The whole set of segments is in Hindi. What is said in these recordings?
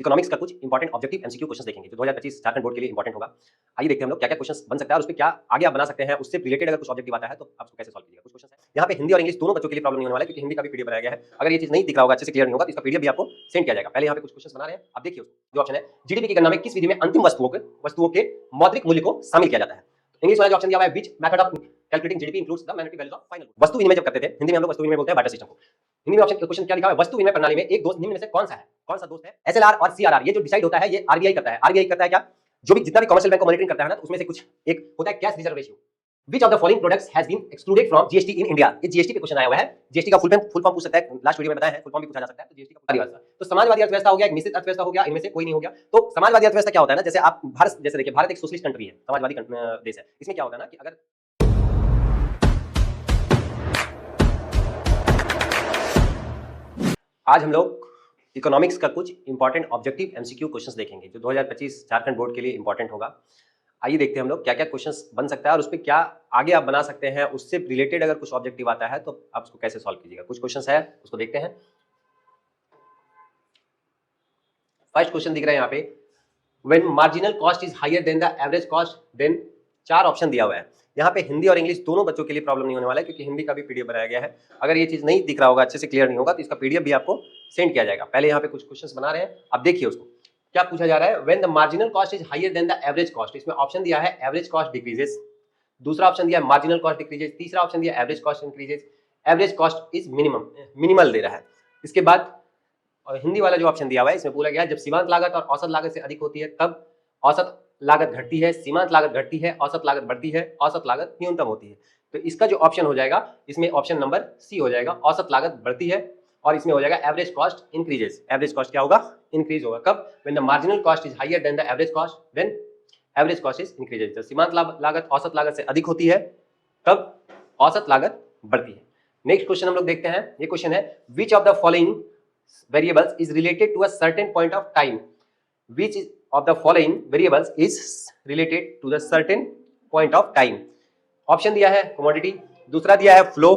इकोनॉमिक्स का कुछ इंपॉर्टेंट ऑब्जेक्टिव एमसीक्यू क्वेश्चंस देखेंगे जो 2025 झारखंड बोर्ड के लिए इंपॉर्टेंट होगा। आइए देखते हैं हम लोग क्या क्या क्वेश्चंस बन सकता है और उस पे क्या आगे आप बना सकते हैं, उससे रिलेटेड अगर कुछ ऑब्जेक्टिव आता है तो आप उसको कैसे सॉल्व कीजिएगा। कुछ क्वेश्चंस है यहाँ पे हिंदी और इंग्लिश दोनों बच्चों के लिए प्रॉब्लम नहीं होने वाला है क्योंकि हिंदी का भी पीडीएफ बनाया गया है। अगर ये चीज नहीं दिख रहा होगा, अच्छे से क्लियर नहीं होगा तो इसका पीडीएफ भी आपको सेंड किया जाएगा। पहले यहाँ पे कुछ क्वेश्चंस बना रहे हैं, आप देखिए उसको। जो ऑप्शन है जीडीपी की गणना में किस विधि में अंतिम वस्तुओं के मौद्रिक मूल्य को शामिल किया जाता है। इंग्लिश वाला जो ऑप्शन दिया हुआ है which method of calculating GDP includes the monetary values of final goods. वस्तु विनिमय जब करते थे, हिंदी में हम लोग वस्तु विनिमय बोलते हैं बार्टर सिस्टम को। हिंदी में ऑप्शन क्वेश्चन क्या लिखा हुआ है, वस्तु विनिमय प्रणाली में एक दोस्त निम्न में से कौन सा है, कौन सा दोस्त है। एसएलआर और सीआरआर ये जो डिसाइड होता है ये आरबीआई करता है। आरबीआई करता है क्या, जो भी जितना भी कमर्शियल बैंक को मॉनिटरिंग करता है ना, तो उसमें से कुछ एक होता है cash reserve ratio. Which of the following products has been excluded from GST in India? ये जीएसटी पे क्वेश्चन आया हुआ है। जीएसटी का फुल फॉर्म पूछ सकता है, लास्ट वीडियो में बताया है, फुल फॉर्म भी पूछा जा सकता है। तो जीएसटी का अर्थव्यवस्था, तो समाजवादी अर्थव्यवस्था हो गया, एक मिश्रित अर्थव्यवस्था हो गया, इनमें से कोई नहीं हो गया। तो समाजवादी अर्थव्यवस्था क्या होता है ना, जैसे आप भारत, जैसे देखिए भारत एक सोशलिस्ट कंट्री है, समाजवादी देश है। इसमें क्या होता है ना कि अगर आज हम लोग इकोनॉमिक्स का कुछ इंपॉर्टेंट ऑब्जेक्टिव एमसीक्यू क्वेश्चंस देखेंगे जो 2025 झारखंड बोर्ड के लिए इंपॉर्टेंट होगा। आइए देखते हैं हम लोग क्या क्या क्वेश्चंस बन सकता है और उस पर क्या आगे आप बना सकते हैं, उससे रिलेटेड अगर कुछ ऑब्जेक्टिव आता है तो आप उसको कैसे सॉल्व कीजिएगा। कुछ क्वेश्चंस है उसको देखते हैं। फर्स्ट क्वेश्चन दिख रहा है यहाँ पे, when marginal cost is higher than the average cost then. चार ऑप्शन दिया हुआ है यहाँ पे। हिंदी और इंग्लिश दोनों बच्चों के लिए प्रॉब्लम नहीं होने वाला है क्योंकि हिंदी का भी पीडीएफ बनाया गया है। अगर ये चीज नहीं दिख रहा होगा, अच्छे से क्लियर नहीं होगा, तो इसका पीडीएफ भी आपको सेंड किया जाएगा। पहले यहाँ पे कुछ क्वेश्चंस बना रहे हैं, आप देखिए उसको। क्या पूछा जा रहा है, when the marginal cost is higher than the average cost. इसमें ऑप्शन दिया है एवरेज कॉस्ट डिक्रीजेस, दूसरा ऑप्शन दिया है मार्जिनल कॉस्ट डिक्रीजेस, तीसरा ऑप्शन दिया average cost increases, average cost is minimal दे रहा है। इसके बाद और हिंदी वाला जो ऑप्शन दिया हुआ है इसमें बोला गया है जब सीमांत लागत और औसत लागत से अधिक होती है तब औसत लागत घटती है, सीमांत लागत घटती है, औसत लागत बढ़ती है, औसत लागत न्यूनतम होती है। तो इसका जो ऑप्शन हो जाएगा इसमें ऑप्शन नंबर सी हो जाएगा, औसत लागत बढ़ती है, और इसमें हो जाएगा average cost increases. Average cost क्या होगा, इंक्रीज होगा। कब, when the marginal cost is higher than the average cost then average cost is increases. जब सीमांत लागत औसत लागत से अधिक होती है तब औसत लागत बढ़ती है। नेक्स्ट क्वेश्चन हम लोग देखते हैं। ये क्वेश्चन है, which of the following variables is related to a certain point of time. Which of the following variables is related to the certain point of time? Option दिया है कमोडिटी, दूसरा दिया है फ्लो,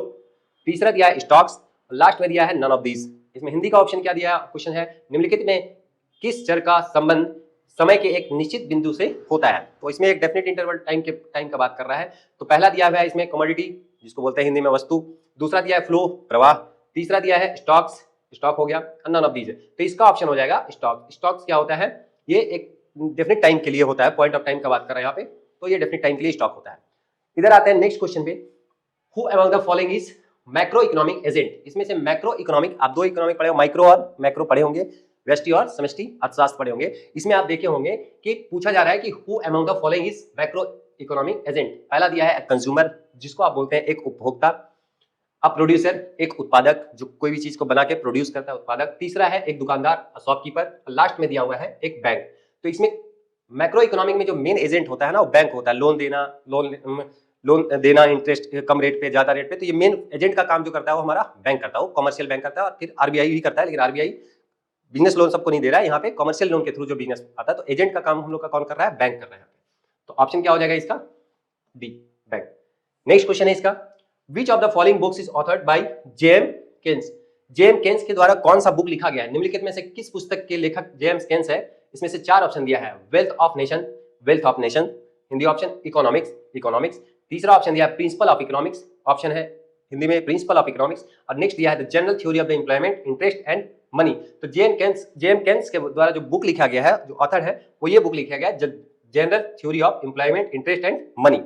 तीसरा दिया है स्टॉक्स, लास्ट में दिया है नन ऑफ दीज। इसमें हिंदी का ऑप्शन क्या दिया है, क्वेश्चन है निम्नलिखित में किस चर का संबंध समय के एक निश्चित बिंदु से होता है। तो इसमें एक डेफिनेट इंटरवल टाइम का बात कर रहा है। तो पहला दिया हुआ है इसमें कमोडिटी, जिसको बोलते हैं हिंदी में वस्तु, दूसरा दिया है फ्लो प्रवाह, तीसरा दिया है स्टॉक्स, स्टॉक हो गया, नन ऑफ दीज है। तो इसका ऑप्शन हो जाएगा स्टॉक। स्टॉक्स क्या होता है, ये एक डेफिनेट टाइम के लिए होता है, पॉइंट ऑफ टाइम का बात कर रहे हैं यहाँ पे, तो ये डेफिनेट टाइम के लिए स्टॉक होता है। इधर आते हैं नेक्स्ट क्वेश्चन पे, who among the following is macro economic agent. इसमें से मैक्रो इकोनॉमिक, आप दो इकोनॉमिक पढ़े हो, माइक्रो और मैक्रो पढ़े होंगे, व्यष्टि और समष्टि अर्थशास्त्र पढ़े होंगे। इसमें आप देखे होंगे कि पूछा जा रहा है कि who among the following is macro economic agent. पहला दिया है कंज्यूमर, जिसको आप बोलते हैं एक उपभोक्ता, अब प्रोड्यूसर एक उत्पादक, जो कोई भी चीज को बना के प्रोड्यूस करता है उत्पादक, तीसरा है एक दुकानदार शॉपकीपर, लास्ट में दिया हुआ है एक बैंक। तो इसमें मैक्रो इकोनॉमिक में जो मेन एजेंट होता है ना वो बैंक होता है। लोन देना इंटरेस्ट कम रेट पे, ज्यादा रेट पे। तो ये मेन एजेंट का काम जो करता है वो हमारा बैंक करता है, वो कमर्शियल बैंक करता है। और फिर आरबीआई भी करता है, लेकिन आरबीआई बिजनेस लोन सबको नहीं दे रहा है, यहाँ पे कमर्शियल लोन के थ्रू जो बिजनेस आता है। तो एजेंट का काम हम लोग का कौन कर रहा है, बैंक कर रहा है। तो ऑप्शन क्या हो जाएगा इसका, डी, बैंक। नेक्स्ट क्वेश्चन है इसका, Which of the following books is authored by J.M. Keynes? J.M. Keynes के द्वारा कौन सा बुक लिखा गया है, निम्नलिखित में से किस पुस्तक के लेखक J.M. Keynes है। इसमें से चार ऑप्शन दिया है, wealth of nation, Hindi option economics, तीसरा ऑप्शन दिया है प्रिंसिपल ऑफ इकोनॉमिक्स, ऑप्शन है हिंदी में प्रिंसिपल ऑफ इकोनॉमिक्स, और नेक्स्ट दिया है the general theory of the employment, interest and money. तो J.M. Keynes के द्वारा जो बुक लिखा गया है, जो ऑथर है वो ये बुक लिखा गया है, general theory of employment, interest and money.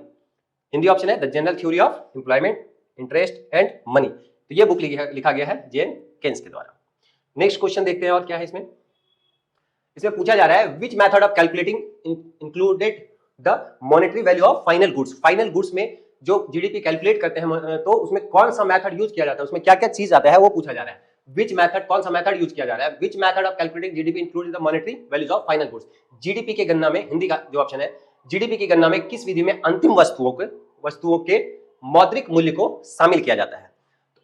Hindi option है the general theory of employment, interest and money. तो ये बुक लिखा गया है J.M. Keynes के द्वारा। नेक्स्ट क्वेश्चन देखते हैं और क्या है इसमें। इसमें पूछा जा रहा है which method of calculating included the monetary value of final goods. Final goods में जो जीडीपी कैलकुलेट करते हैं तो उसमें कौन सा मेथड यूज किया जाता है, उसमें क्या क्या चीज आता है वो पूछा जा रहा है। विच मेथड, कौन सा मेथड यूज किया जा रहा है, which method of calculating GDP included the monetary values of final goods. GDP के गणना में, हिंदी का जो ऑप्शन है, जीडीपी की गणना में किस विधि में अंतिम वस्तुओं के मौद्रिक मूल्य को शामिल किया जाता है।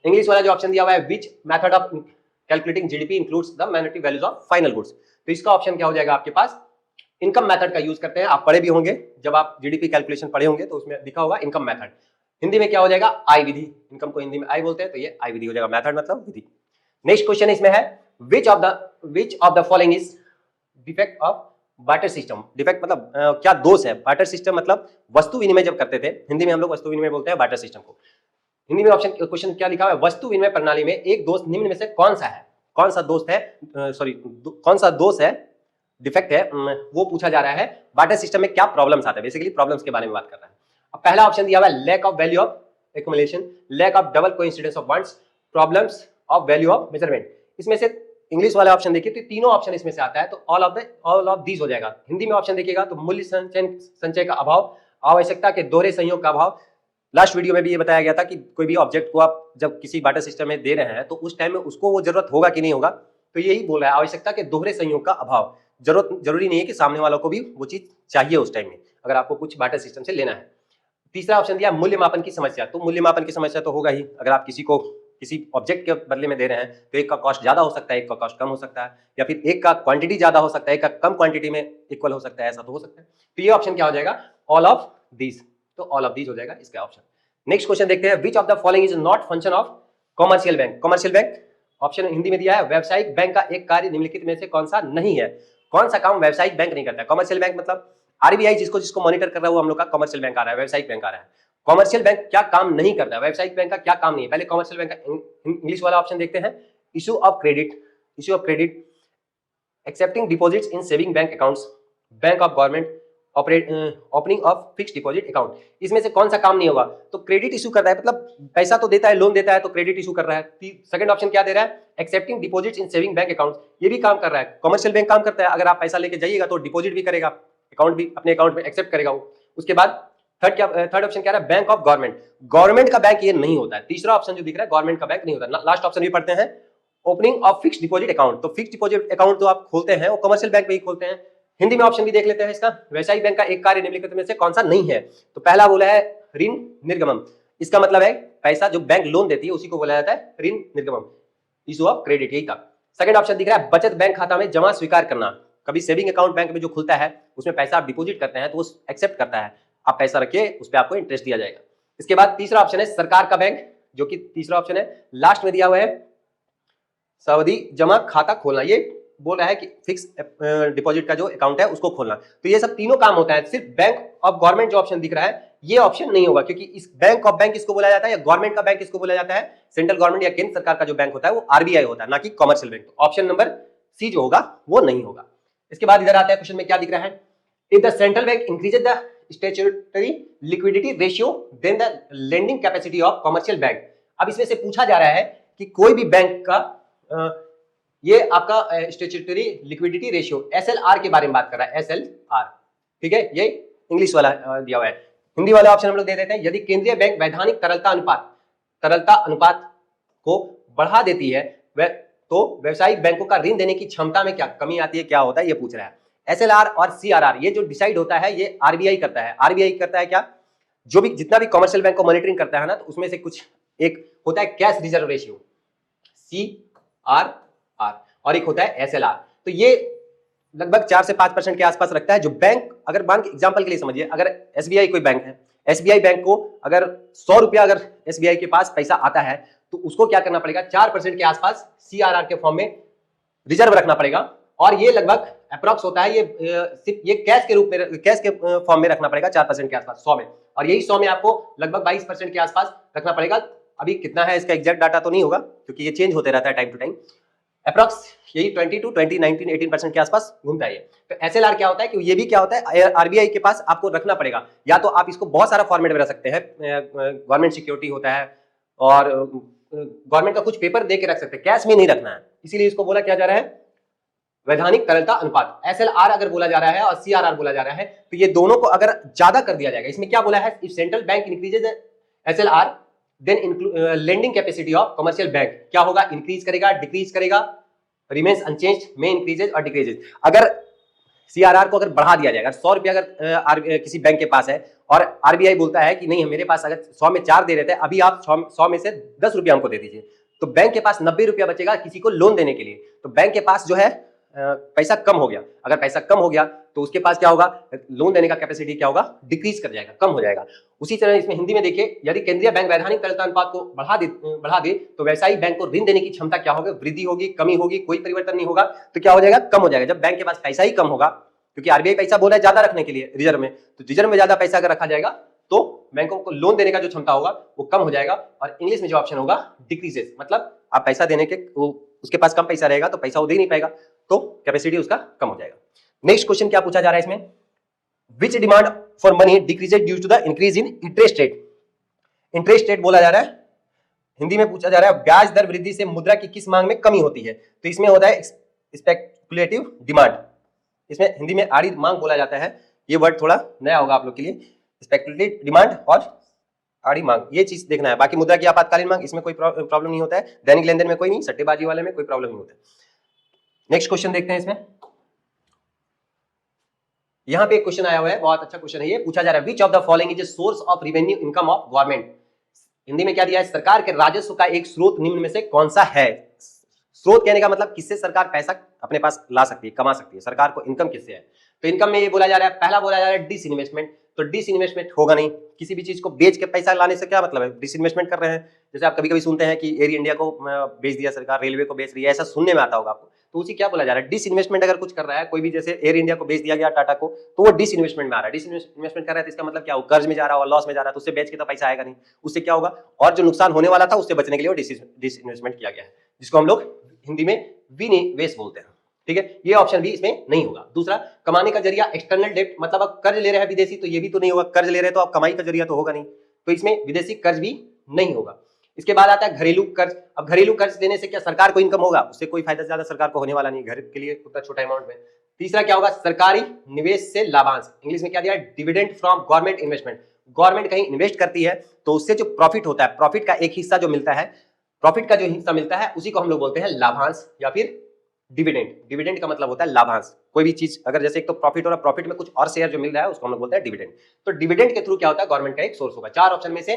इंग्लिश वाला जो ऑप्शन दिया हुआ है, which method of calculating GDP includes the monetary values of final goods. तो इसका ऑप्शन क्या हो जाएगा आपके पास, इनकम मेथड का यूज करते हैं। आप पढ़े भी होंगे, जब आप जीडीपी कैलकुलेशन पढ़े होंगे तो उसमें लिखा होगा इनकम मेथड। हिंदी में क्या हो जाएगा, आई विधि। इनकम को हिंदी में आई बोलते हैं, तो ये आई विधि हो जाएगा, मेथड मतलब विधि। नेक्स्ट क्वेश्चन इसमें है, which of the following is defect of barter system. Defect मतलब क्या दोष है? बार्टर सिस्टम मतलब वस्तु विनिमय जब करते थे, हिंदी में हम लोग वस्तु विनिमय बोलते हैं बार्टर सिस्टम को। हिंदी में ऑप्शन क्वेश्चन क्या लिखा हुआ है? वस्तु विनिमय प्रणाली में एक दोष निम्न में से कौन सा है? कौन सा दोष है, कौन सा दोष है, डिफेक्ट है, वो पूछा जा रहा है। बार्टर सिस्टम में क्या प्रॉब्लम्स आते हैं, बेसिकली प्रॉब्लम्स के बारे में बात कर रहा है। अब पहला ऑप्शन दिया हुआ है lack of value of accumulation, lack of double coincidence of wants, problems of value of measurement. इसमें से इंग्लिश वाला ऑप्शन देखिए तो तीनों ऑप्शन इसमें से आता है, तो ऑल ऑफ दीज हो जाएगा। हिंदी में ऑप्शन देखिएगा तो मूल्य संचय का अभाव, आवश्यकता के दोहरे संयोग का अभाव। लास्ट वीडियो में भी ये बताया गया था कि कोई भी ऑब्जेक्ट को आप जब किसी बार्टर सिस्टम में दे रहे हैं तो उस टाइम में उसको वो जरूरत होगा कि नहीं होगा, तो यही बोल रहा है आवश्यकता के दोहरे संयोग का अभाव। जरूरी नहीं है कि सामने वालों को भी वो चीज चाहिए उस टाइम में, अगर आपको कुछ बार्टर सिस्टम से लेना है। तीसरा ऑप्शन दिया मूल्यमापन की समस्या, तो मूल्यमापन की समस्या तो होगा ही। अगर आप किसी को किसी ऑब्जेक्ट के बदले में दे रहे हैं तो एक का कॉस्ट ज्यादा हो सकता है, एक का कॉस्ट कम हो सकता है, या फिर एक का क्वांटिटी ज्यादा हो सकता है, एक का कम क्वांटिटी में इक्वल हो सकता है, ऐसा तो हो सकता है। तो ये ऑप्शन क्या हो जाएगा? ऑल ऑफ दीज, तो ऑल ऑफ दीज हो जाएगा इसका ऑप्शन। नेक्स्ट क्वेश्चन देखते हैं, विच of the following is not function of commercial bank. Commercial bank option Hindi में दिया है व्यावसायिक बैंक का एक कार्य निम्नलिखित में से कौन सा नहीं है? कौन सा काम व्यावसायिक बैंक नहीं करता है? कॉमर्शियल बैंक मतलब आरबीआई जिसको मॉनिटर कर रहा है वो हम लोग का कॉमर्शियल बैंक आ रहा है, व्यावसायिक बैंक आ रहा है। कॉमर्शियल बैंक क्या काम नहीं करता है? व्यावसायिक बैंक का क्या काम नहीं है? पहले कॉमर्शियल बैंक का इंग्लिश वाला ऑप्शन देखते हैं। Issue of credit, accepting deposits in saving bank accounts, bank of government, opening of fixed deposit account. इसमें से कौन सा काम नहीं होगा? तो क्रेडिट इशू कर रहा है, मतलब पैसा तो देता है, लोन देता है, तो क्रेडिट इशू कर रहा है। सेकंड ऑप्शन क्या दे रहा है? Accepting deposits in saving bank account, ये भी काम कर रहा है। कॉमर्शियल बैंक काम करता है, अगर आप पैसा लेके जाइएगा तो डिपॉजिट भी करेगा, अकाउंट भी अपने अकाउंट में एक्सेप्ट करेगा वो। उसके बाद थर्ड ऑप्शन क्या है? बैंक ऑफ गवर्नमेंट, गवर्नमेंट का बैंक ये नहीं होता है। तीसरा ऑप्शन जो दिख रहा है गवर्नमेंट का बैंक नहीं होता। लास्ट ऑप्शन भी पढ़ते हैं, opening of fixed deposit account, तो फिक्स्ड डिपॉजिट अकाउंट तो आप खोलते हैं वो कमर्शियल बैंक में ही खोलते हैं। हिंदी में ऑप्शन भी देख लेते हैं इसका, व्यावसायिक बैंक का एक कार्य निम्नलिखित में से कौन सा नहीं है? तो पहला बोला है ऋण निर्गमन, इसका मतलब है पैसा जो बैंक लोन देती है उसी को बोला जाता है ऋण निर्गमन, इशू ऑफ क्रेडिट, यही था। सेकंड ऑप्शन दिख रहा है बचत बैंक खाता में जमा स्वीकार करना, कभी सेविंग अकाउंट बैंक में जो खुलता है उसमें पैसा आप डिपॉजिट करते हैं तो वो एक्सेप्ट करता है, आप पैसा रखिए उस पर आपको इंटरेस्ट दिया जाएगा। इसके बाद तीसरा ऑप्शन है सरकार का बैंक, जो कि तीसरा ऑप्शन है लास्ट में दिया हुआ है सावधि जमा खाता खोलना, ये बोल रहा है कि फिक्स डिपॉजिट का जो अकाउंट है उसको खोलना। तो ये सब तीनों काम होता है, सिर्फ बैंक ऑफ गवर्नमेंट जो ऑप्शन दिख रहा है ये ऑप्शन नहीं होगा, क्योंकि इस बैंक ऑफ बैंक किसको बोला जाता है या गवर्नमेंट का बैंक किसको बोला जाता है? सेंट्रल गवर्नमेंट या केंद्र सरकार का जो बैंक होता है वो आरबीआई होता है, ना कि कमर्शियल बैंक। तो ऑप्शन नंबर सी जो होगा वो नहीं होगा। इसके बाद इधर आते हैं, क्वेश्चन में क्या दिख रहा है? If the central bank increases the statutory liquidity ratio then the lending capacity of commercial bank. अब इसमें से पूछा जा रहा है कि कोई भी बैंक का ये आपका स्टैट्यूटरी लिक्विडिटी रेशियो एसएलआर के बारे में बात कर रहा है, एसएलआर, ठीक है, ये इंग्लिश वाला दिया हुआ है। हिंदी वाला ऑप्शन हम लोग दे देते हैं, यदि केंद्रीय बैंक वैधानिक तरलता अनुपात को बढ़ा देती है तो व्यावसायिक बैंकों का ऋण देने की क्षमता में क्या कमी आती है, क्या होता है, ये पूछ रहा है। एसएलआर और सीआरआर ये जो डिसाइड होता है ये आरबीआई करता है। आरबीआई करता है क्या? जो भी जितना भी कमर्शियल बैंक को मॉनिटरिंग करता है ना, तो उसमें से कुछ एक होता है कैश रिजर्व रेशियो CRR और एक होता है एसएलआर। तो ये लगभग 4 से 5% के आसपास रखता है। जो बैंक, अगर मान के एग्जांपल के लिए समझिए, अगर एसबीआई कोई बैंक है, एसबीआई बैंक को अगर 100 रुपया अगर एसबीआई के पास पैसा आता है तो उसको क्या करना पड़ेगा? 4% के आसपास सीआरआर के फॉर्म में रिजर्व रखना पड़ेगा, और ये लगभग अप्रॉक्स होता है, ये कैश के रूप में, कैश के फॉर्म में रखना पड़ेगा 4% के आसपास 100 में, और यही 100 में आपको लगभग 22% के आसपास रखना पड़ेगा। अभी कितना है इसका एग्जैक्ट डाटा तो नहीं होगा क्योंकि ये चेंज होते रहता है टाइम टू टाइम, अप्रॉक्स यही 18% के आसपास घूमता है ये। तो एसएलआर क्या होता है कि ये भी क्या होता है, आरबीआई के पास आपको रखना पड़ेगा, या तो आप इसको बहुत सारा फॉर्मेट में रख सकते हैं, गवर्नमेंट सिक्योरिटी होता है और गवर्नमेंट का कुछ पेपर दे के रख सकते हैं, कैश में नहीं रखना है, इसीलिए इसको बोला क्या जा रहा है? वैधानिक तरलता अनुपात। एसएलआर अगर बोला जा रहा है और सीआरआर बोला जा रहा है, तो ये दोनों को अगर ज्यादा कर दिया जाएगा, इसमें क्या बोला है? If central bank increases SLR then lending capacity of commercial bank क्या होगा? इंक्रीज करेगा, डिक्रीज करेगा, रिमेन्स अनचेंज्ड में इंक्रीजेज और डिक्रीजेज। अगर सीआरआर को अगर बढ़ा दिया जाएगा, 100 रुपया अगर किसी बैंक के पास है और आरबीआई बोलता है कि नहीं मेरे पास अगर 100 में 4 दे रहे थे, अभी आप 100 में से 10 रुपया हमको दे दीजिए, तो बैंक के पास 90 रुपया बचेगा किसी को लोन देने के लिए। तो बैंक के पास जो है पैसा कम हो गया, अगर पैसा कम हो गया तो उसके पास क्या होगा, लोन देने का कैपेसिटी क्या होगा, डिक्रीज कर जाएगा, कम हो जाएगा। उसी तरह इसमें हिंदी में देखिए, यदि केंद्रीय बैंक वैधानिक तरलता अनुपात को बढ़ा दे तो व्यावसायिक बैंक को ऋण देने की क्षमता क्या होगी, वृद्धि होगी, कमी होगी, कोई परिवर्तन नहीं होगा, तो क्या हो जाएगा, कम हो जाएगा। जब बैंक के पास पैसा ही कम होगा, क्योंकि आरबीआई पैसा बोला है ज्यादा रखने के लिए रिजर्व में, तो रिजर्व में ज्यादा पैसा अगर रखा जाएगा तो बैंकों को लोन देने का जो क्षमता होगा वो कम हो जाएगा। और इंग्लिश में जो ऑप्शन होगा डिक्रीजेस, मतलब आप पैसा देने के उसके पास कम पैसा रहेगा तो पैसा वो दे नहीं पाएगा, तो कैपेसिटी उसका कम हो जाएगा। नेक्स्ट क्वेश्चन क्या पूछा जा रहा है इसमें, which demand for money decreases due to the increase in interest rate. Interest rate बोला जा रहा है, हिंदी में पूछा जा रहा है ब्याज दर वृद्धि से मुद्रा की किस मांग में कमी होती है, तो इसमें होता है स्पेकुलेटिव डिमांड, इसमें हिंदी में आड़ी मांग बोला जाता है। ये वर्ड थोड़ा नया होगा आप लोग के लिए, स्पेकुलेटिव डिमांड और आड़ी मांग, ये चीज देखना है। बाकी मुद्रा की आपातकालीन मांग, इसमें कोई प्रॉब्लम नहीं होता है, दैनिक लेनदेन में कोई नहीं, सट्टेबाजी वाले में कोई प्रॉब्लम नहीं होता है। नेक्स्ट क्वेश्चन देखते हैं इसमें, यहां पे एक क्वेश्चन आया हुआ है, बहुत अच्छा क्वेश्चन है ये, पूछा जा रहा है which of the following is source of revenue income of government. Hindi में क्या दिया है, सरकार के राजस्व का एक स्रोत निम्न में से कौन सा है। स्रोत कहने का मतलब किससे सरकार पैसा अपने पास ला सकती है, कमा सकती है, सरकार को इनकम किससे है। तो इनकम में ये बोला जा रहा है, पहला बोला जा रहा है डिसइन्वेस्टमेंट, तो डिसइन्वेस्टमेंट होगा नहीं, किसी भी चीज को बेच के पैसा लाने से क्या मतलब है, डिसइन्वेस्टमेंट कर रहे हैं। जैसे आप कभी कभी सुनते हैं कि एयर इंडिया को बेच दिया सरकार, रेलवे को बेच रही है, ऐसा सुनने में आता होगा आपको, तो उसी क्या बोला जा रहा है, डिसइन्वेस्टमेंट अगर कुछ कर रहा है कोई भी, जैसे एयर इंडिया को बेच दिया गया टाटा को, तो वो डिसइन्वेस्टमेंट में आ रहा है। डिसइन्वेस्टमेंट कर रहा है तो इसका मतलब क्या हो, कर्ज में जा रहा है और लॉस में जा रहा है, तो उससे बेच के तो पैसा आएगा नहीं, उससे क्या होगा, और जो नुकसान होने वाला था उससे बचने के लिए डिसइन्वेस्टमेंट किया गया है, जिसको हम लोग हिंदी में विनिवेश बोलते हैं। ठीक है, ये ऑप्शन भी इसमें नहीं होगा। दूसरा, कमाने का जरिया एक्सटर्नल डेब्ट, मतलब आप कर्ज ले रहे हैं विदेशी, तो ये भी तो नहीं होगा, कर्ज ले रहे हैं तो आप कमाई का जरिया तो होगा नहीं, तो इसमें विदेशी कर्ज भी नहीं होगा। इसके बाद आता है घरेलू कर्ज। अब घरेलू कर्ज देने से क्या सरकार को इनकम होगा, उससे कोई फायदा ज्यादा सरकार को होने वाला नहीं, घर के लिए उतना छोटा अमाउंट में। तीसरा क्या होगा, सरकारी निवेश से लाभांश, इंग्लिश में क्या दिया है, dividend from government investment. Government कहीं इन्वेस्ट करती है तो उससे जो प्रॉफिट होता है, प्रॉफिट का एक हिस्सा जो मिलता है, प्रॉफिट का जो हिस्सा मिलता है उसी को हम लोग बोलते हैं लाभांश या फिर डिविडेंड। डिविडेंड का मतलब होता है लाभांश, कोई भी चीज अगर जैसे एक तो प्रॉफिट हो रहा है, प्रॉफिट में कुछ और शेयर जो मिल रहा है उसको हम लोग बोलते हैं डिविडेंड। तो डिविडेंड के थ्रू क्या होता है, गवर्नमेंट का एक सोर्स होगा। चार ऑप्शन में से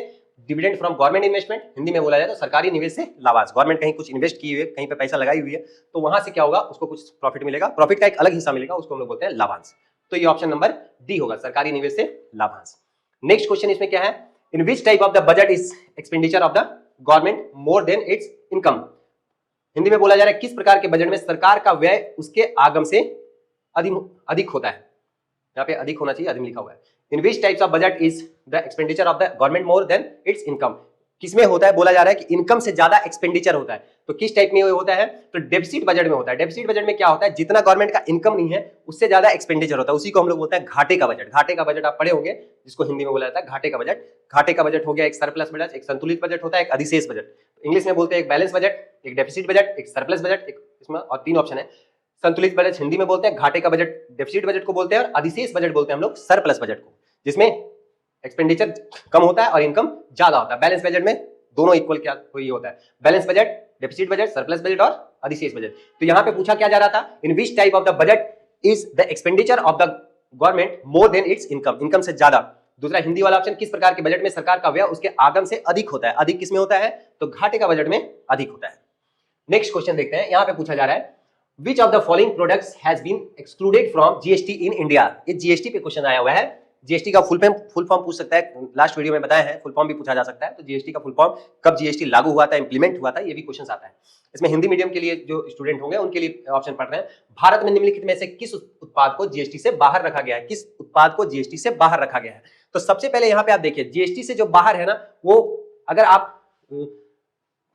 dividend from government investment, Hindi में बोला जाए तो सरकारी निवेश से लाभांश, गवर्नमेंट कहीं कुछ इन्वेस्ट की हुई है, कहीं पे पैसा लगाई हुई है, तो वहां से क्या होगा, उसको कुछ प्रॉफिट मिलेगा, प्रॉफिट का एक अलग हिस्सा मिलेगा, उसको हम लोग बोलते हैं लाभांश। तो ये ऑप्शन नंबर डी होगा, सरकारी निवेश से लाभांश। नेक्स्ट क्वेश्चन इसमें क्या है, in which type of the budget is expenditure of the government more than its income. Hindi में बोला जा रहा है किस प्रकार के बजट में सरकार का व्यय उसके आगम से अधिक होता है, यहाँ पे अधिक होना चाहिए, अधिक लिखा हुआ है। In which types of budget is the expenditure of the government more than its income, किसमें होता है, बोला जा रहा है कि इनकम से ज्यादा एक्सपेंडिचर होता है, तो किस टाइप में होता है, तो डेफिसिट बजट में होता है। डेफिसिट बजट में क्या होता है, जितना गवर्नमेंट का इनकम नहीं है उससे ज्यादा एक्सपेंडिचर होता है, उसी को हम लोग बोलते हैं घाटे का बजट। घाटे का बजट आप पढ़े होंगे, जिसको हिंदी में बोला जाता है घाटे का बजट। घाटे का बजट हो गया एक सरप्लस बजट, एक संतुलित बजट होता है, एक अधिशेष बजट। इंग्लिश में बोलते हैं एक बैलेंस बजट, एक डेफिसिट बजट, एक सरप्लस बजट, एक इसमें और तीन ऑप्शन है। संतुलित बजट हिंदी में बोलते हैं, घाटे का बजट डेफिसिट बजट को बोलते हैं, और अधिशेष बजट बोलते हैं हम लोग सरप्लस बजट को, जिसमें एक्सपेंडिचर कम होता है और इनकम ज्यादा होता है। बैलेंस बजट में दोनों इक्वल क्या कोई होता है, balance budget, deficit budget, surplus budget और अधिशेष बजट। तो यहां पे पूछा क्या जा रहा था, in which type of the budget is the expenditure of the government more than its income, income से ज्यादा। दूसरा हिंदी वाला ऑप्शन, किस प्रकार के बजट में सरकार का व्यय उसके आगम से अधिक होता है, अधिक किसमें होता है, तो घाटे का बजट में अधिक होता है। नेक्स्ट क्वेश्चन देखते हैं, यहां पे पूछा जा रहा है which of the following products has been excluded from GST in India. ये जीएसटी पे क्वेश्चन आया हुआ है। जीएसटी का फुल फॉर्म पूछ सकता है, लास्ट वीडियो में बताया है, फुल फॉर्म भी पूछा जा सकता है। तो जीएसटी का फुल फॉर्म, कब जीएसटी लागू हुआ था, इंप्लीमेंट हुआ था, ये भी क्वेश्चन आता है। इसमें हिंदी मीडियम के लिए जो स्टूडेंट होंगे उनके लिए ऑप्शन पढ़ रहे हैं, भारत में निम्नलिखित में से किस उत्पाद को जीएसटी से बाहर रखा गया है, किस उत्पाद को जीएसटी से बाहर रखा गया है। तो सबसे पहले यहाँ पे आप देखिए, जीएसटी से जो बाहर है ना, वो अगर आप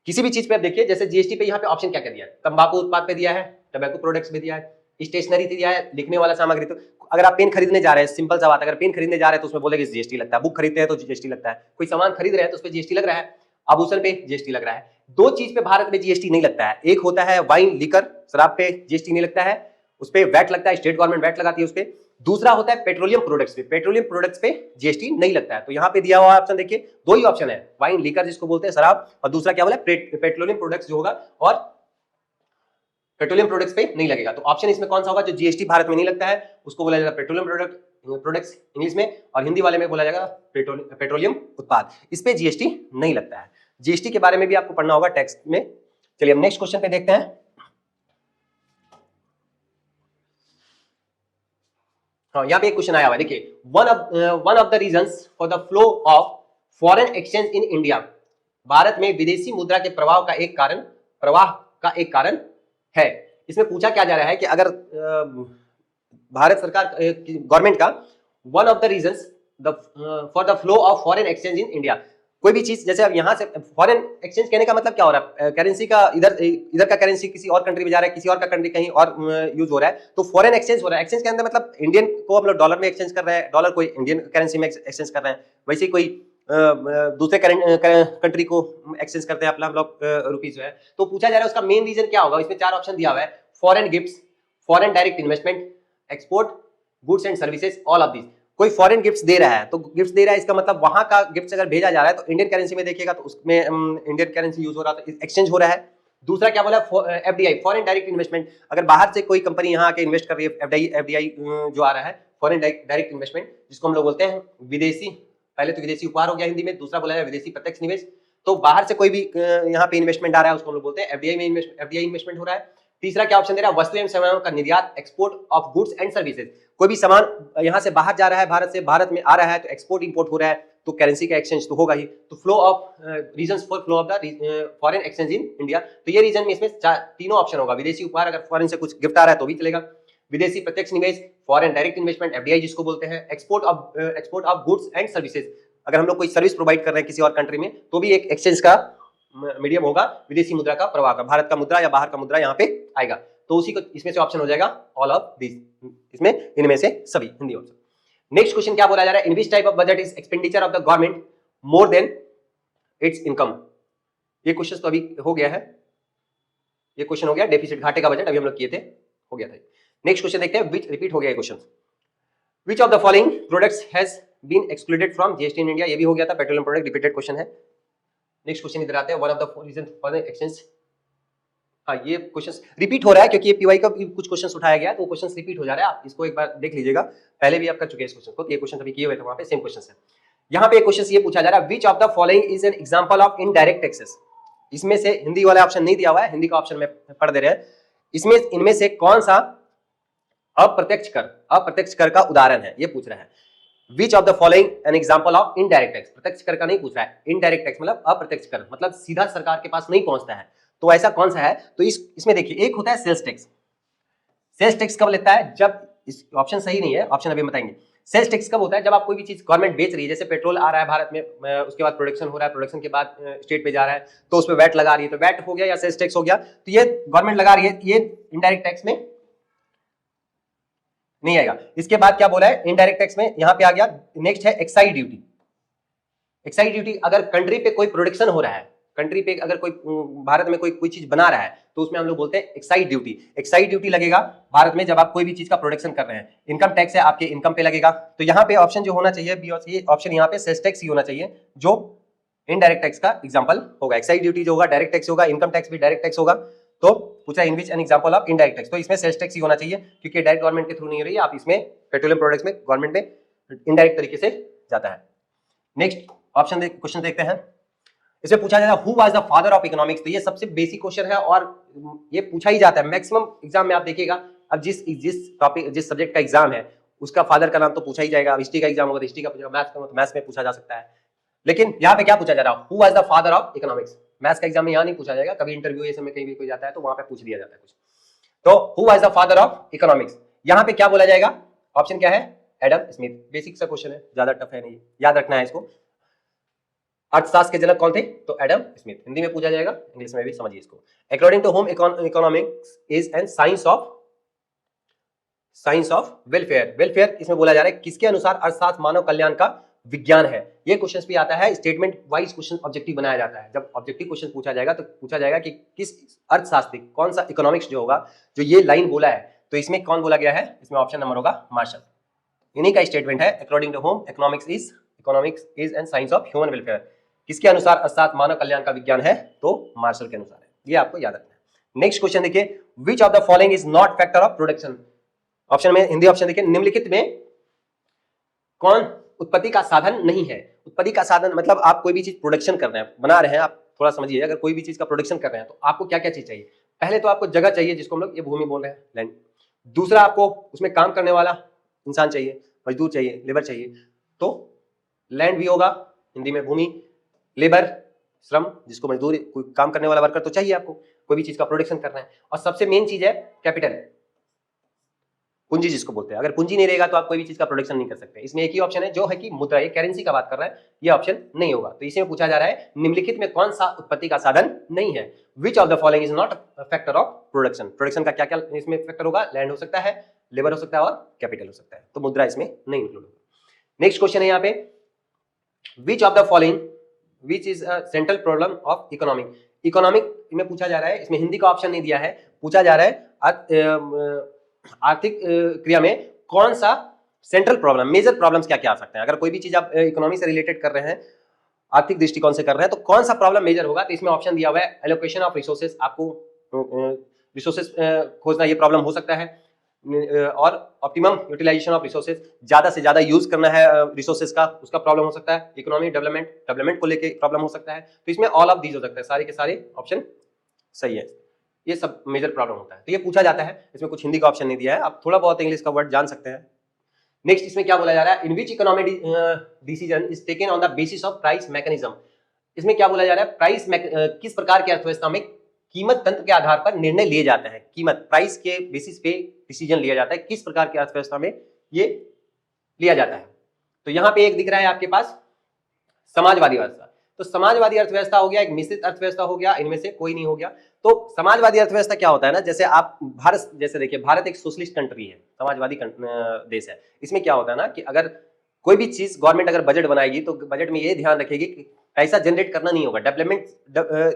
किसी भी चीज पे आप देखिए, जैसे जीएसटी पे यहाँ पे ऑप्शन क्या दिया है, तंबाकू उत्पाद पे दिया है, टोबैको प्रोडक्ट्स में दिया है, स्टेशनरी दिया है, लिखने वाला सामग्री। तो अगर आप पेन खरीदने जा रहे हैं, सिंपल सा बात, अगर पेन खरीदने जा रहे हैं तो उसमें बोलेंगे जीएसटी लगता है, बुक खरीदते हैं तो जीएसटी लगता है, कोई सामान खरीद रहे हैं तो उस पर जीएसटी लग रहा है, आभूषण पे जीएसटी लग रहा है। दो चीज पे भारत में जीएसटी नहीं लगता है, एक होता है वाइन लिकर, शराब पे जीएसटी नहीं लगता है, उस पर वैट लगता है, स्टेट गवर्नमेंट वैट लगाती है उस पर। दूसरा होता है पेट्रोलियम प्रोडक्ट्स पे, पेट्रोलियम प्रोडक्ट्स पे जीएसटी नहीं लगता है। तो यहाँ पे दिया हुआ ऑप्शन देखिए, दो ही ऑप्शन है, वाइन लिकर जिसको बोलते हैं शराब, और दूसरा क्या बोला, पेट्रोलियम प्रोडक्ट्स जो होगा, और पेट्रोलियम प्रोडक्ट्स पे नहीं लगेगा। तो ऑप्शन इसमें कौन सा होगा, जो जीएसटी भारत में नहीं लगता है उसको बोला जाएगा पेट्रोलियम प्रोडक्ट्स इंग्लिश में, और हिंदी वाले में बोला जाएगा पेट्रोलियम उत्पाद, इस पे जीएसटी नहीं लगता है। जीएसटी के बारे में भी आपको पढ़ना होगा टेक्स्ट में। चलिए हम नेक्स्ट क्वेश्चन पे देखते हैं। हाँ, यहाँ पे एक क्वेश्चन आया हुआ है, देखिए, one of the reasons for the flow of foreign exchange in India, Bharat में विदेशी मुद्रा के प्रवाह का एक कारण है। इसमें पूछा क्या जा रहा है कि अगर भारत सरकार गवर्नमेंट का one of the reasons for the flow of foreign exchange in India, कोई भी चीज जैसे अब यहाँ से फॉरेन एक्सचेंज कहने का मतलब क्या हो रहा है, करेंसी का इधर का करेंसी किसी और कंट्री में जा रहा है, किसी और का कंट्री कहीं और यूज हो रहा है, तो फॉरेन एक्सचेंज हो रहा है। एक्सचेंज के अंदर मतलब इंडियन को हम लोग डॉलर में एक्सचेंज कर रहे हैं, डॉलर को इंडियन करेंसी में एक्सचेंज कर रहे हैं, वैसे ही कोई दूसरे कंट्री को एक्सचेंज करते हैं अपना हम लोग रुपीज जो है। तो पूछा जा रहा है उसका मेन रीजन क्या होगा। इसमें 4 ऑप्शन दिया हुआ है, foreign gifts, foreign direct investment, export, goods and services, all of this. कोई फॉरेन गिफ्ट्स दे रहा है, तो गिफ्ट्स दे रहा है इसका मतलब वहां का गिफ्ट्स अगर भेजा जा रहा है तो इंडियन करेंसी में देखिएगा तो उसमें इंडियन करेंसी यूज हो रहा है, तो एक्सचेंज हो रहा है। दूसरा क्या बोला, एफडीआई, फॉरेन डायरेक्ट इन्वेस्टमेंट, अगर बाहर से कोई कंपनी यहाँ आके इन्वेस्ट कर रही है, एफडीआई जो आ रहा है, फॉरेन डायरेक्ट इन्वेस्टमेंट, जिसको हम लोग बोलते हैं विदेशी, पहले तो विदेशी उपहार हो गया हिंदी में, दूसरा बोला है विदेशी प्रत्यक्ष निवेश। तो बाहर से कोई भी यहाँ पे इन्वेस्टमेंट आ रहा है उसको हम लोग बोलते हैं एफडीआई में एफडीआई इन्वेस्टमेंट हो रहा है। तीसरा क्या ऑप्शन दे रहा है, वस्तु एवं सेवाओं का निर्यात, export of goods and services, कोई भी सामान यहाँ से बाहर जा रहा है, भारत से भारत में आ रहा है, तो एक्सपोर्ट इंपोर्ट हो रहा है, तो करेंसी का एक्सचेंज तो होगा ही। तो flow of reasons for flow of the foreign exchange in India, तो ये रीजन में इसमें तीनों ऑप्शन होगा। विदेशी उपहार, अगर फॉरेन से कुछ गिफ्ट आ रहा है तो भी चलेगा, विदेशी प्रत्यक्ष निवेश, फॉरेन डायरेक्ट इन्वेस्टमेंट एफडीआई जिसको बोलते हैं, export of goods and services, अगर हम लोग कोई सर्विस प्रोवाइड कर रहे हैं किसी और कंट्री में तो भी एक एक्सचेंज का मीडियम होगा विदेशी मुद्रा का प्रवाह का, भारत का मुद्रा या बाहर का मुद्रा यहाँ पे आएगा। तो उसी को इसमें से ऑप्शन हो जाएगा ऑल ऑफ दिस, इसमें इनमें से सभी हिंदी ऑप्शन। नेक्स्ट क्वेश्चन क्या बोला जा रहा है, in which type of budget is expenditure of the government more than its income. ये क्वेश्चन तो अभी हो गया है, ये क्वेश्चन हो गया डेफिसिट घाटे का बजट, अभी हम लोग किए थे, हो गया था। नेक्स्ट क्वेश्चन देखते हैं, विच रिपीट हो गया question, which of the following products has been excluded from GST in India, ये भी हो गया था, पेट्रोलियम प्रोडक्ट रिपीटेड क्वेश्चन है। नेक्स्ट क्वेश्चन इधर आते हैं, one of the reason for exchange, हाँ ये क्वेश्चन रिपीट हो रहा है क्योंकि ये पीवाई का कुछ क्वेश्चन उठाया गया तो क्वेश्चन रिपीट हो जा रहा है, आप इसको एक बार देख लीजिएगा, पहले भी आप कर चुके हैं इस क्वेश्चन को, तो ये क्वेश्चन अभी किए हुए थे वहां पे, सेम क्वेश्चन है। यहाँ पे एक क्वेश्चन ये पूछा जा रहा है, which of the following is an example of indirect taxes, इसमें से हिंदी वाला ऑप्शन नहीं दिया हुआ है, हिंदी का ऑप्शन में पढ़ दे रहे हैं, इसमें इनमें से कौन सा अप्रत्यक्ष कर का उदाहरण है, ये पूछ रहा है। Which of the following N example of indirect tax, प्रत्यक्ष कर का नहीं पूछ रहा है, इनडायरेक्ट टैक्स मतलब अप्रत्यक्ष कर, मतलब सीधा सरकार के पास नहीं पहुंचता है, तो ऐसा कौन सा है। तो इसमें देखिए, एक होता है सेल्स टैक्स, सेल्स टैक्स कब लेता है, जब इस ऑप्शन सही नहीं है, ऑप्शन अभी बताएंगे। सेल्स टैक्स कब होता है, जब आप कोई भी चीज गवर्नमेंट बेच रही है, जैसे पेट्रोल आ रहा है भारत में, उसके बाद प्रोडक्शन हो रहा है, प्रोडक्शन के बाद स्टेट पे जा रहा है, तो उसमें वैट लगा रही है, तो वैट हो गया या सेल्स टैक्स हो गया, तो ये गवर्नमेंट लगा रही है, ये इनडायरेक्ट टैक्स में नहीं आएगा। इसके बाद क्या बोला है, इनडायरेक्ट टैक्स में यहां पे आ गया। नेक्स्ट है एक्साइज ड्यूटी, एक्साइज ड्यूटी अगर कंट्री पे कोई प्रोडक्शन हो रहा है, कंट्री पे अगर कोई भारत में कोई चीज बना रहा है तो उसमें हम लोग बोलते हैं एक्साइज ड्यूटी। एक्साइज ड्यूटी लगेगा भारत में जब आप कोई भी चीज का प्रोडक्शन कर रहे हैं। इनकम टैक्स है, आपके इनकम पे लगेगा, तो यहाँ पे ऑप्शन जो होना चाहिए बी और सी ऑप्शन, यहाँ पे सेल्स टैक्स ही होना चाहिए जो इनडायरेक्ट टैक्स का एग्जांपल होगा। एक्साइज ड्यूटी जो होगा डायरेक्ट टैक्स होगा, इनकम टैक्स भी डायरेक्ट टैक्स होगा। तो पूछा in which an example of indirect tax, तो इसमें सेल्स टैक्स ही होना चाहिए क्योंकि डायरेक्ट गवर्नमेंट के थ्रू नहीं हो रही है, आप इसमें पेट्रोलियम प्रोडक्ट्स में गवर्नमेंट में इनडायरेक्ट तरीके से जाता है। नेक्स्ट ऑप्शन क्वेश्चन देखते हैं, इसमें पूछा जाता है who was the father of economics, तो ये सबसे बेसिक क्वेश्चन है और ये पूछा ही जाता है मैक्सिमम एग्जाम में, आप देखिएगा। अब जिस सब्जेक्ट का एग्जाम है उसका फादर का नाम तो पूछा ही जाएगा। हिस्ट्री का एग्जाम होगा तो हिस्ट्री का पूछा, मैथ्स का तो मैथ्स में पूछा जा सकता है, लेकिन यहाँ पे क्या पूछा जा रहा है, who was the father of economics. Maths का एग्जाम में यहाँ नहीं पूछा जाएगा, कभी इंटरव्यू ये समय कहीं भी कोई जाता है तो वहां पे पूछ दिया जाता है कुछ। तो who was the father of economics, यहाँ पे क्या बोला जाएगा, ऑप्शन क्या है, एडम स्मिथ। बेसिक सा क्वेश्चन है, ज्यादा टफ है नहीं, याद रखना है इसको। अर्थशास्त्र के जनक कौन थे, तो एडम स्मिथ। हिंदी में पूछा जाएगा, इंग्लिश में भी समझिए इसको। According to home economics is an science of welfare. Welfare इसमें बोला जा रहा है किसके अनुसार अर्थशास्त्र मानव कल्याण का विज्ञान है। ये क्वेश्चन भी आता है, स्टेटमेंट वाइज क्वेश्चन ऑब्जेक्टिव बनाया जाता है। जब ऑब्जेक्टिव क्वेश्चन पूछा जाएगा तो पूछा जाएगा कि किस अर्थशास्त्री, कौन सा इकोनॉमिक्स जो होगा जो ये लाइन बोला है, तो इसमें कौन बोला गया है, इसमें ऑप्शन नंबर होगा मार्शल। इन्हीं का स्टेटमेंट है, according to home economics is an science of human welfare. किसके अनुसार अर्थशास्त्र मानव कल्याण का विज्ञान है, तो मार्शल के अनुसार है। ये आपको याद रखना है। नेक्स्ट क्वेश्चन देखिए, विच of the following is not factor of production. Option में हिंदी ऑप्शन देखिए, निम्नलिखित में कौन उत्पत्ति का साधन नहीं है। उत्पत्ति का साधन मतलब आप कोई भी चीज प्रोडक्शन कर रहे हैं, बना रहे हैं, आप थोड़ा समझिए। अगर कोई भी चीज का प्रोडक्शन कर रहे हैं तो आपको क्या क्या चीज चाहिए, पहले तो आपको जगह चाहिए जिसको हम लोग ये भूमि बोल रहे हैं, लैंड। दूसरा आपको उसमें काम करने वाला इंसान चाहिए, मजदूर चाहिए, लेबर चाहिए। तो लैंड भी होगा, हिंदी में भूमि, लेबर श्रम, जिसको मजदूर कोई काम करने वाला वर्कर तो चाहिए आपको, कोई भी चीज का प्रोडक्शन करना है। और सबसे मेन चीज है कैपिटल, पूंजी जिसको बोलते हैं। अगर पूंजी नहीं रहेगा तो आप कोई भी चीज का प्रोडक्शन नहीं कर सकते। इसमें एक ही ऑप्शन है जो है कि मुद्रा, ये करेंसी का बात कर रहा है, ये ऑप्शन नहीं होगा। तो इसमें पूछा जा रहा है निम्नलिखित में कौन सा उत्पत्ति का साधन नहीं है, which of the following is not factor of production. Production का क्या क्या इसमें फैक्टर होगा, लैंड हो सकता है, लेबर हो सकता है और कैपिटल हो सकता है, तो मुद्रा इसमें नहीं इंक्लूड होगा। नेक्स्ट क्वेश्चन है यहाँ पे, विच of the following which is a central problem of economic. Economic में पूछा जा रहा है, इसमें हिंदी का ऑप्शन नहीं दिया है, पूछा जा रहा है आर्थिक क्रिया में कौन सा सेंट्रल प्रॉब्लम, मेजर प्रॉब्लम्स क्या क्या आ सकते हैं। अगर कोई भी चीज आप इकोनॉमी से रिलेटेड कर रहे हैं, आर्थिक दृष्टिकोण से कर रहे हैं, तो कौन सा प्रॉब्लम मेजर होगा। तो इसमें ऑप्शन दिया हुआ है एलोकेशन ऑफ रिसोर्सेज, आपको रिसोर्सेज खोजना ये प्रॉब्लम हो सकता है, और ऑप्टिमम यूटिलाइजेशन ऑफ रिसोर्सेज, ज्यादा से ज्यादा यूज करना है रिसोर्सेज का, उसका प्रॉब्लम हो सकता है। इकोनॉमिक डेवलपमेंट को लेके प्रॉब्लम हो सकता है। तो इसमें ऑल ऑफ दीज हो सकता है, सारे के सारे ऑप्शन सही है, ये सब मेजर प्रॉब्लम होता है। तो ये पूछा जाता है, इसमें कुछ हिंदी का ऑप्शन नहीं दिया है, आप थोड़ा बहुत इंग्लिश का वर्ड जान सकते हैं। नेक्स्ट इसमें क्या बोला जा रहा है, in which economic decision is taken on the basis of price mechanism. इसमें क्या बोला जा रहा है, प्राइस किस प्रकार की अर्थव्यवस्था में कीमत तंत्र के आधार पर निर्णय लिए जाते हैं, कीमत प्राइस के बेसिस पे डिसीजन लिया जाता है, किस प्रकार की अर्थव्यवस्था में ये लिया जाता है। तो यहाँ पे एक दिख रहा है आपके पास समाजवादी अर्थव्यवस्था। तो समाजवादी अर्थव्यवस्था हो गया, एक मिश्रित अर्थव्यवस्था हो गया, इनमें से कोई नहीं हो गया। तो समाजवादी अर्थव्यवस्था क्या होता है ना, जैसे आप भारत, जैसे देखिए भारत एक सोशलिस्ट कंट्री है, समाजवादी देश है। इसमें क्या होता है ना कि अगर कोई भी चीज गवर्नमेंट अगर बजट बनाएगी तो बजट में ये ध्यान रखेगी कि पैसा जनरेट करना नहीं होगा, डेवलपमेंट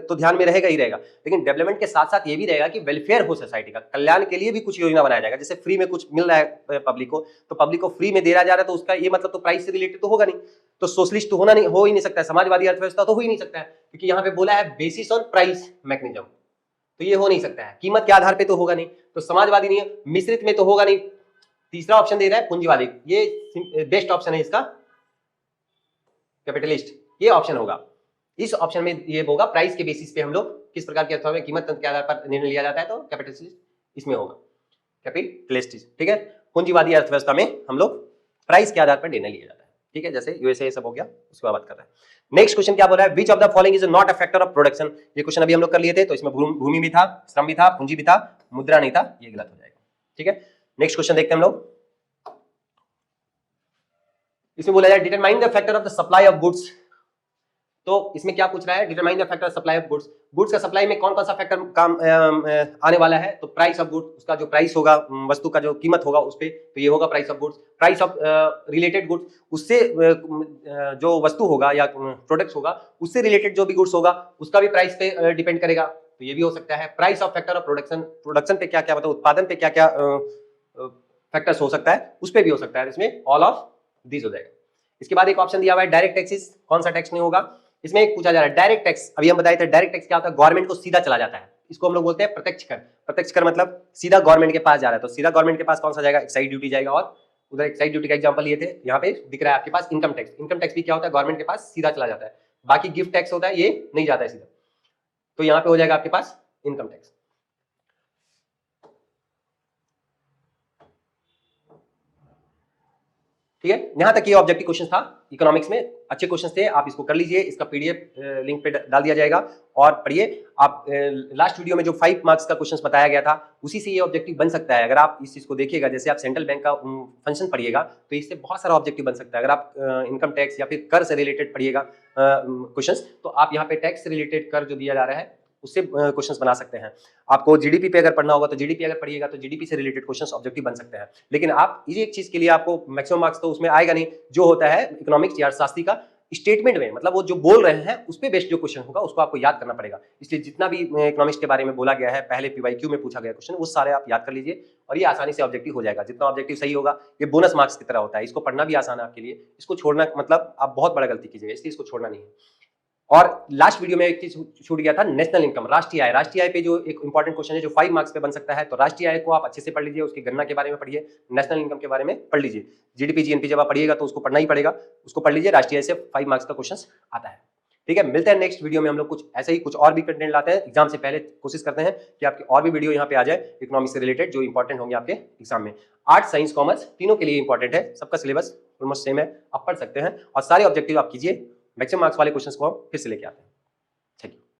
तो ध्यान में रहेगा ही रहेगा, लेकिन डेवलपमेंट के साथ साथ ये भी रहेगा कि वेलफेयर हो, सोसाइटी का कल्याण के लिए भी कुछ योजना बनाया जाएगा। जैसे फ्री में कुछ मिल रहा है पब्लिक को, तो पब्लिक को फ्री में दे रहा जा रहा है, तो उसका ये मतलब तो प्राइस से रिलेटेड तो होगा नहीं, तो सोशलिस्ट तो हो ही नहीं सकता है, समाजवादी अर्थव्यवस्था तो हो ही नहीं सकता है, क्योंकि यहाँ पे बोला है बेसिस ऑन प्राइस मैकेनिज्म, तो ये हो नहीं सकता है, कीमत के आधार पे तो होगा नहीं, तो समाजवादी नहीं है, मिश्रित में तो होगा नहीं। तीसरा ऑप्शन दे रहा है पूंजीवादी, ये बेस्ट ऑप्शन है इसका, कैपिटलिस्ट, ये ऑप्शन होगा। इस ऑप्शन में ये होगा प्राइस के बेसिस पे हम लोग किस प्रकार की अर्थव्यवस्था में कीमत तंत्र के आधार पर निर्णय लिया जाता है, तो कैपिटलिस्ट इसमें होगा, कैपिटलिस्ट, ठीक है। पूंजीवादी अर्थव्यवस्था में हम लोग प्राइस के आधार पर निर्णय लिया जाता है, ठीक है, जैसे यूएसए सब हो गया, उसकी बात कर रहे हैं। नेक्स्ट क्वेश्चन क्या बोल रहा है, which of the following is not a factor of production. ये क्वेश्चन अभी हम लोग कर लिए थे, तो इसमें भूमि भी था, श्रम भी था, पूंजी भी था, मुद्रा नहीं था, ये गलत हो जाएगा, ठीक है। नेक्स्ट क्वेश्चन देखते हैं हम लोग, इसमें बोला जाए determine the factor of the supply of goods. तो इसमें क्या पूछ रहा है, determine the factor supply of goods, goods का सप्लाई में कौन कौन सा फैक्टर काम आने वाला है। तो प्राइस ऑफ गुड्स, उसका जो प्राइस होगा, वस्तु का जो कीमत होगा उस पे, तो ये होगा price of goods. Price of related goods, उससे जो वस्तु होगा या प्रोडक्ट होगा उससे रिलेटेड जो भी गुड्स होगा उसका भी प्राइस पे डिपेंड करेगा, तो ये भी हो सकता है। Price of factor of production, production पे क्या क्या मतलब उत्पादन पे क्या क्या फैक्टर्स हो सकता है, उस पे भी हो सकता है, इसमें ऑल ऑफ दिस हो जाएगा। इसके बाद एक ऑप्शन दिया हुआ है डायरेक्ट टैक्सेस, कौन सा टैक्स नहीं होगा। इसमें एक पूछा जा रहा है डायरेक्ट टैक्स, अभी हम बताए थे डायरेक्ट टैक्स क्या होता है, गवर्नमेंट को सीधा चला जाता है, इसको हम लोग बोलते हैं प्रत्यक्ष कर। प्रत्यक्ष कर मतलब सीधा गवर्नमेंट के पास जा रहा है, तो सीधा गवर्नमेंट के पास कौन सा जाएगा, एक्साइज ड्यूटी जाएगा। और उधर एक्साइज ड्यूटी का एग्जांपल लिए थे, यहाँ पे दिख रहा है आपके पास इनकम टैक्स। इनकम टैक्स भी क्या होता है, गवर्नमेंट के पास सीधा चला जाता है। बाकी गिफ्ट टैक्स होता है, ये नहीं जाता है सीधा, तो यहाँ पे हो जाएगा आपके पास इनकम टैक्स। ठीक है, यहां तक ये ऑब्जेक्टिव क्वेश्चन था, इकोनॉमिक्स में अच्छे क्वेश्चन थे, आप इसको कर लीजिए, इसका पीडीएफ लिंक पे डाल दिया जाएगा और पढ़िए। आप लास्ट वीडियो में जो 5 मार्क्स का क्वेश्चन बताया गया था उसी से ये ऑब्जेक्टिव बन सकता है। अगर आप इस चीज को देखिएगा, जैसे आप सेंट्रल बैंक का फंक्शन पढ़िएगा तो इससे बहुत सारा ऑब्जेक्टिव बन सकता है। अगर आप इनकम टैक्स या फिर कर से रिलेटेड पढ़िएगा क्वेश्चन, तो आप यहाँ पे टैक्स से रिलेटेड कर जो दिया जा रहा है उससे क्वेश्चंस बना सकते हैं। आपको जीडीपी पे अगर पढ़ना होगा तो जीडीपी अगर पढ़िएगा तो जीडीपी से रिलेटेड क्वेश्चंस ऑब्जेक्टिव बन सकते हैं। लेकिन आप इसी एक चीज के लिए आपको मैक्सिमम मार्क्स तो उसमें आएगा नहीं, जो होता है इकोनॉमिक्स या अर्थशास्त्री का स्टेटमेंट में, मतलब वो जो बोल रहे हैं उस पे बेस्ड जो क्वेश्चन होगा उसको आपको याद करना पड़ेगा। इसलिए जितना भी इकोनॉमिक्स के बारे में बोला गया है, पहले पीवाईक्यू में पूछा गया क्वेश्चन, वो सारे आप याद कर लीजिए और ये आसानी से ऑब्जेक्टिव हो जाएगा। जितना ऑब्जेक्टिव सही होगा, ये बोनस मार्क्स की तरह होता है, इसको पढ़ना भी आसान है आपके लिए, इसको छोड़ना मतलब आप बहुत बड़ा गलती कीजिएगा, इसलिए इसको छोड़ना नहीं है। और लास्ट वीडियो में एक चीज छूट गया था, नेशनल इनकम, राष्ट्रीय आय। राष्ट्रीय आय पे जो एक इंपॉर्टेंट क्वेश्चन है जो 5 मार्क्स पे बन सकता है, तो राष्ट्रीय आय को आप अच्छे से पढ़ लीजिए, उसकी गणना के बारे में पढ़िए, नेशनल इनकम के बारे में पढ़ लीजिए। जीडीपी जीएनपी जब आप पढ़िएगा तो उसको पढ़ना ही पड़ेगा, उसको पढ़ लीजिए, राष्ट्रीय आय से 5 मार्क्स का क्वेश्चन आता है। ठीक है, मिलते हैं नेक्स्ट वीडियो में। हम लोग कुछ ऐसे ही कुछ और भी कंटेंट लाते हैं। एग्जाम से पहले कोशिश करते हैं कि आपकी और भी वीडियो यहाँ पे आ जाए इकोनॉमिक्स से रिलेटेड, जो इंपॉर्टेंट होंगे आपके एग्जाम में। आर्ट्स, साइंस, कॉमर्स तीनों के लिए इंपॉर्टेंट है, सबका सिलेबस ऑलमोस्ट सेम है, आप पढ़ सकते हैं और सारे ऑब्जेक्टिव आप कीजिए। मैक्सिमम मार्क्स वाले क्वेश्चंस को हम फिर से लेके आते हैं।